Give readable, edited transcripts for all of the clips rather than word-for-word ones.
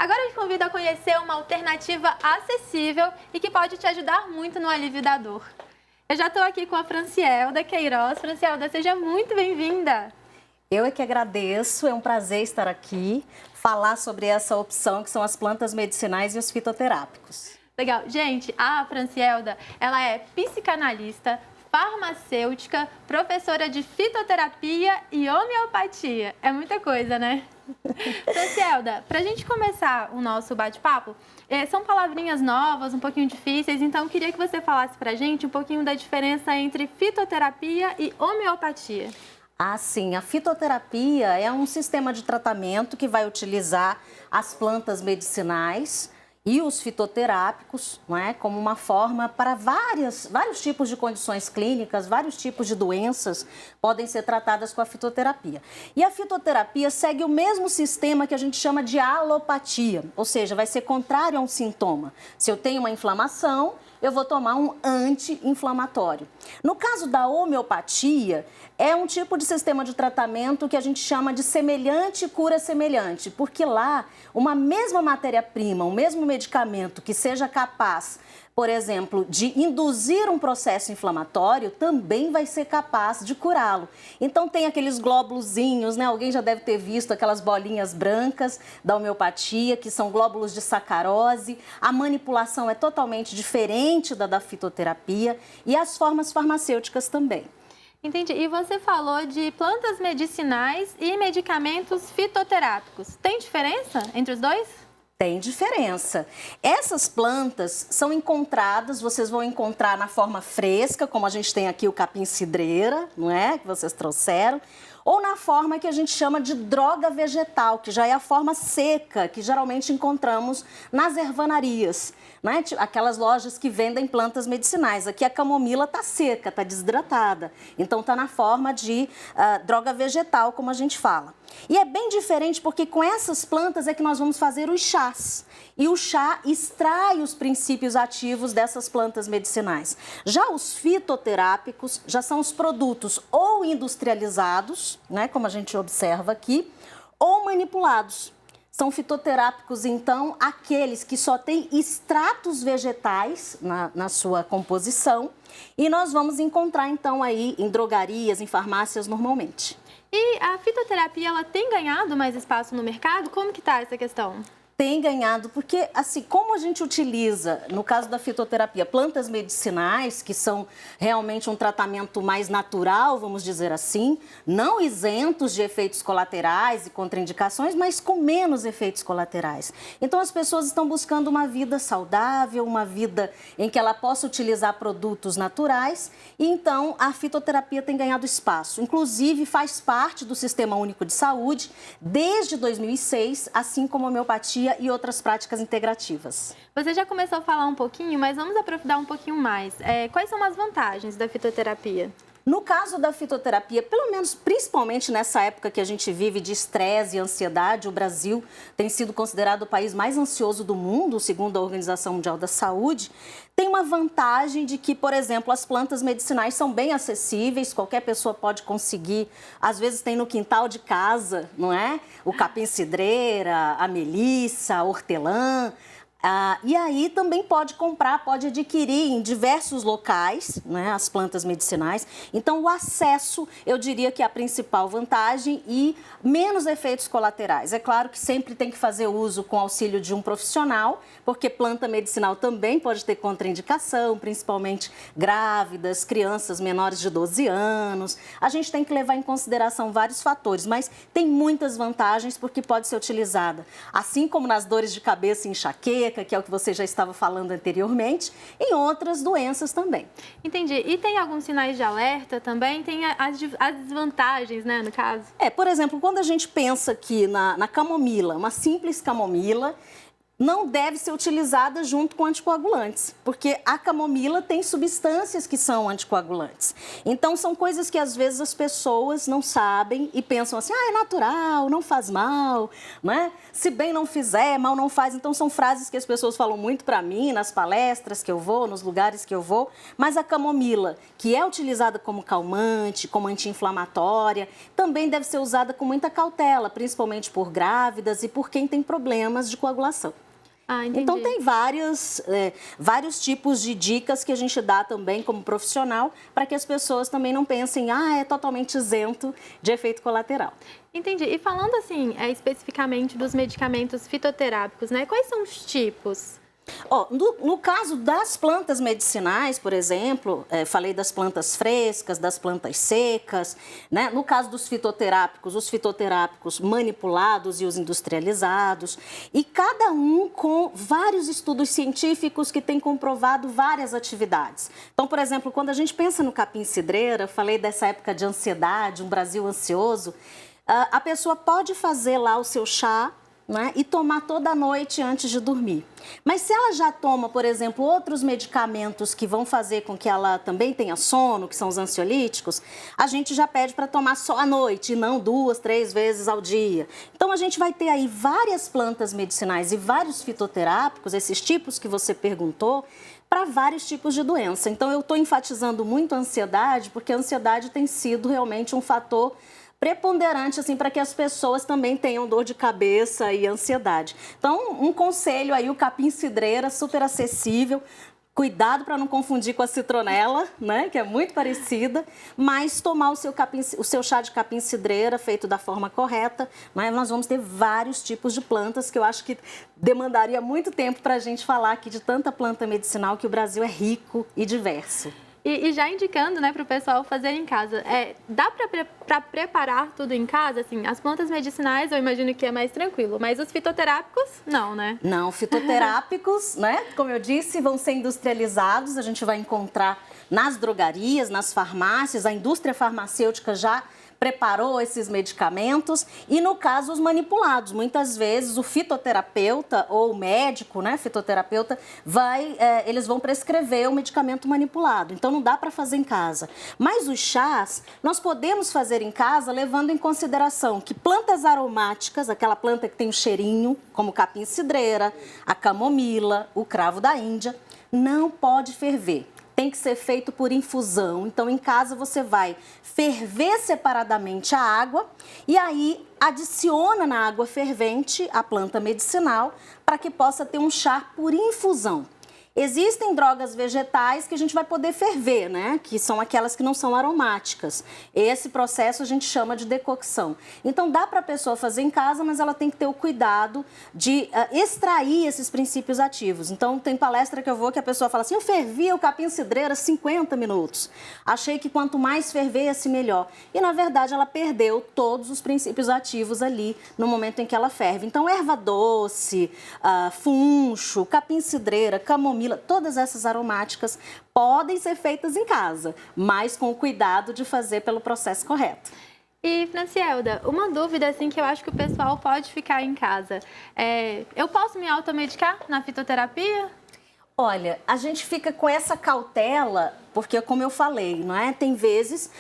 Agora eu te convido a conhecer uma alternativa acessível e que pode te ajudar muito no alívio da dor. Eu já estou aqui com a Francielda Queiroz. Francielda, seja muito bem-vinda. Eu é que agradeço, é um prazer estar aqui, falar sobre essa opção que são as plantas medicinais e os fitoterápicos. Legal. Gente, a Francielda, ela é psicanalista, farmacêutica, professora de fitoterapia e homeopatia. É muita coisa, né? Francielda, para a gente começar o nosso bate-papo, são palavrinhas novas, um pouquinho difíceis, então eu queria que você falasse para a gente um pouquinho da diferença entre fitoterapia e homeopatia. Ah, sim. A fitoterapia é um sistema de tratamento que vai utilizar as plantas medicinais e os fitoterápicos, não é, como uma forma para vários tipos de condições clínicas, vários tipos de doenças podem ser tratadas com a fitoterapia. E a fitoterapia segue o mesmo sistema que a gente chama de alopatia, ou seja, vai ser contrário a um sintoma. Se eu tenho uma inflamação, eu vou tomar um anti-inflamatório. No caso da homeopatia, é um tipo de sistema de tratamento que a gente chama de semelhante cura semelhante, porque lá uma mesma matéria-prima, o mesmo medicamento que seja capaz, por exemplo, de induzir um processo inflamatório, também vai ser capaz de curá-lo. Então tem aqueles glóbulozinhos, né? Alguém já deve ter visto aquelas bolinhas brancas da homeopatia, que são glóbulos de sacarose. A manipulação é totalmente diferente da fitoterapia e as formas farmacêuticas também. Entendi. E você falou de plantas medicinais e medicamentos fitoterápicos. Tem diferença entre os dois? Tem diferença. Essas plantas são encontradas, vocês vão encontrar na forma fresca, como a gente tem aqui o capim-cidreira, não é? Que vocês trouxeram. Ou na forma que a gente chama de droga vegetal, que já é a forma seca, que geralmente encontramos nas ervanarias, né? Aquelas lojas que vendem plantas medicinais. Aqui a camomila está seca, está desidratada. Então está na forma de droga vegetal, como a gente fala. E é bem diferente porque com essas plantas é que nós vamos fazer os chás. E o chá extrai os princípios ativos dessas plantas medicinais. Já os fitoterápicos já são os produtos ou industrializados, né, como a gente observa aqui, ou manipulados. São fitoterápicos, então, aqueles que só têm extratos vegetais na sua composição. E nós vamos encontrar, então, aí em drogarias, em farmácias normalmente. E a fitoterapia, ela tem ganhado mais espaço no mercado? Como que está essa questão? Tem ganhado, porque assim, como a gente utiliza, no caso da fitoterapia, plantas medicinais, que são realmente um tratamento mais natural, vamos dizer assim, não isentos de efeitos colaterais e contraindicações, mas com menos efeitos colaterais. Então as pessoas estão buscando uma vida saudável, uma vida em que ela possa utilizar produtos naturais, e então a fitoterapia tem ganhado espaço. Inclusive faz parte do Sistema Único de Saúde desde 2006, assim como a homeopatia e outras práticas integrativas. Você já começou a falar um pouquinho, mas vamos aprofundar um pouquinho mais. Quais são as vantagens da fitoterapia? No caso da fitoterapia, pelo menos principalmente nessa época que a gente vive de estresse e ansiedade, o Brasil tem sido considerado o país mais ansioso do mundo, segundo a Organização Mundial da Saúde. Tem uma vantagem de que, por exemplo, as plantas medicinais são bem acessíveis, qualquer pessoa pode conseguir, às vezes tem no quintal de casa, não é? O capim-cidreira, a melissa, a hortelã. E aí também pode comprar, pode adquirir em diversos locais, né, as plantas medicinais. Então o acesso, eu diria que é a principal vantagem e menos efeitos colaterais. É claro que sempre tem que fazer uso com auxílio de um profissional, porque planta medicinal também pode ter contraindicação, principalmente grávidas, crianças menores de 12 anos. A gente tem que levar em consideração vários fatores, mas tem muitas vantagens porque pode ser utilizada, assim como nas dores de cabeça e enxaqueca, que é o que você já estava falando anteriormente, em outras doenças também. Entendi. E tem alguns sinais de alerta também? Tem as desvantagens, né, no caso? Por exemplo, quando a gente pensa aqui na camomila, uma simples camomila, não deve ser utilizada junto com anticoagulantes, porque a camomila tem substâncias que são anticoagulantes. Então, são coisas que às vezes as pessoas não sabem e pensam assim, é natural, não faz mal, né? Se bem não fizer, mal não faz. Então, são frases que as pessoas falam muito para mim, nas palestras que eu vou, nos lugares que eu vou. Mas a camomila, que é utilizada como calmante, como anti-inflamatória, também deve ser usada com muita cautela, principalmente por grávidas e por quem tem problemas de coagulação. Então, tem vários tipos de dicas que a gente dá também como profissional para que as pessoas também não pensem, é totalmente isento de efeito colateral. Entendi. E falando assim, especificamente dos medicamentos fitoterápicos, né? Quais são os tipos? No caso das plantas medicinais, por exemplo, falei das plantas frescas, das plantas secas, né? No caso dos fitoterápicos, os fitoterápicos manipulados e os industrializados, e cada um com vários estudos científicos que têm comprovado várias atividades. Então, por exemplo, quando a gente pensa no capim-cidreira, falei dessa época de ansiedade, um Brasil ansioso, a pessoa pode fazer lá o seu chá, né, e tomar toda noite antes de dormir. Mas se ela já toma, por exemplo, outros medicamentos que vão fazer com que ela também tenha sono, que são os ansiolíticos, a gente já pede para tomar só à noite e não 2, 3 vezes ao dia. Então, a gente vai ter aí várias plantas medicinais e vários fitoterápicos, esses tipos que você perguntou, para vários tipos de doença. Então, eu estou enfatizando muito a ansiedade, porque a ansiedade tem sido realmente um fator preponderante assim, para que as pessoas também tenham dor de cabeça e ansiedade. Então, um conselho aí, o capim-cidreira, super acessível. Cuidado para não confundir com a citronela, né, que é muito parecida, mas tomar o seu chá de capim-cidreira feito da forma correta, né, nós vamos ter vários tipos de plantas que eu acho que demandaria muito tempo para a gente falar aqui de tanta planta medicinal que o Brasil é rico e diverso. E já indicando, né, para o pessoal fazer em casa, dá para preparar tudo em casa? Assim, as plantas medicinais eu imagino que é mais tranquilo, mas os fitoterápicos, não, né? Não, fitoterápicos, né, como eu disse, vão ser industrializados, a gente vai encontrar nas drogarias, nas farmácias, a indústria farmacêutica já preparou esses medicamentos e, no caso, os manipulados. Muitas vezes o fitoterapeuta ou o médico, né, fitoterapeuta, eles vão prescrever o medicamento manipulado. Então, não dá para fazer em casa. Mas os chás, nós podemos fazer em casa levando em consideração que plantas aromáticas, aquela planta que tem um cheirinho, como o capim-cidreira, a camomila, o cravo da Índia, não pode ferver. Tem que ser feito por infusão. Então, em casa, você vai ferver separadamente a água e aí adiciona na água fervente a planta medicinal para que possa ter um chá por infusão. Existem drogas vegetais que a gente vai poder ferver, né? Que são aquelas que não são aromáticas. Esse processo a gente chama de decocção. Então, dá para a pessoa fazer em casa, mas ela tem que ter o cuidado de extrair esses princípios ativos. Então, tem palestra que eu vou que a pessoa fala assim, eu fervia o capim-cidreira 50 minutos. Achei que quanto mais fervesse, melhor. E, na verdade, ela perdeu todos os princípios ativos ali no momento em que ela ferve. Então, erva doce, funcho, capim-cidreira, camomila, todas essas aromáticas podem ser feitas em casa, mas com o cuidado de fazer pelo processo correto. E, Francielda, uma dúvida assim que eu acho que o pessoal pode ficar em casa. Eu posso me automedicar na fitoterapia? Olha, a gente fica com essa cautela, porque como eu falei, não é? Tem vezes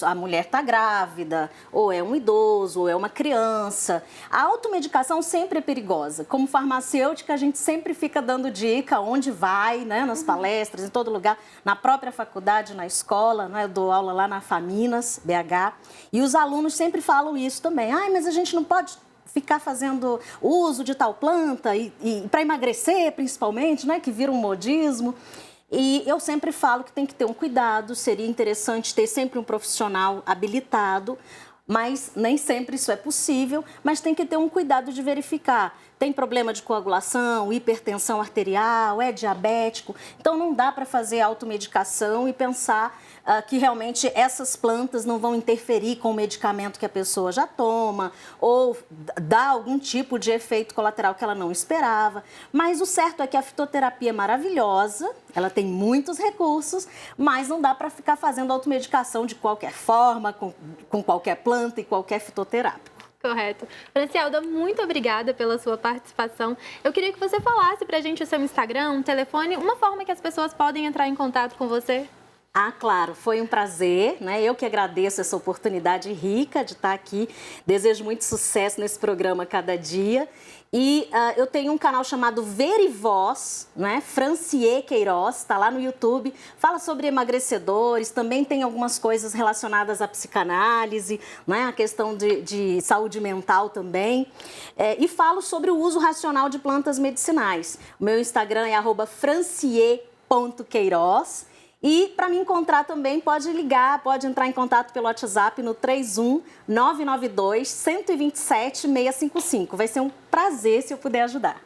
a mulher está grávida, ou é um idoso, ou é uma criança. A automedicação sempre é perigosa. Como farmacêutica, a gente sempre fica dando dica onde vai, né? Nas palestras, em todo lugar, na própria faculdade, na escola, né? Eu dou aula lá na Faminas, BH, e os alunos sempre falam isso também. Mas a gente não pode ficar fazendo uso de tal planta e para emagrecer, principalmente, né, que vira um modismo. E eu sempre falo que tem que ter um cuidado, seria interessante ter sempre um profissional habilitado, mas nem sempre isso é possível, mas tem que ter um cuidado de verificar. Tem problema de coagulação, hipertensão arterial, é diabético, então não dá para fazer automedicação e pensar que realmente essas plantas não vão interferir com o medicamento que a pessoa já toma ou dar algum tipo de efeito colateral que ela não esperava. Mas o certo é que a fitoterapia é maravilhosa, ela tem muitos recursos, mas não dá para ficar fazendo automedicação de qualquer forma, com qualquer planta e qualquer fitoterápico. Correto. Francielda, muito obrigada pela sua participação. Eu queria que você falasse pra gente o seu Instagram, um telefone, uma forma que as pessoas podem entrar em contato com você. Ah, claro, foi um prazer, né? Eu que agradeço essa oportunidade rica de estar aqui. Desejo muito sucesso nesse programa cada dia. E eu tenho um canal chamado Ver e Voz, né? Franciê Queiroz, está lá no YouTube. Fala sobre emagrecedores, também tem algumas coisas relacionadas à psicanálise, né? A questão de saúde mental também. E falo sobre o uso racional de plantas medicinais. O meu Instagram é @franciê.queiroz. E para me encontrar também pode ligar, pode entrar em contato pelo WhatsApp no 31 992 127 655. Vai ser um prazer se eu puder ajudar.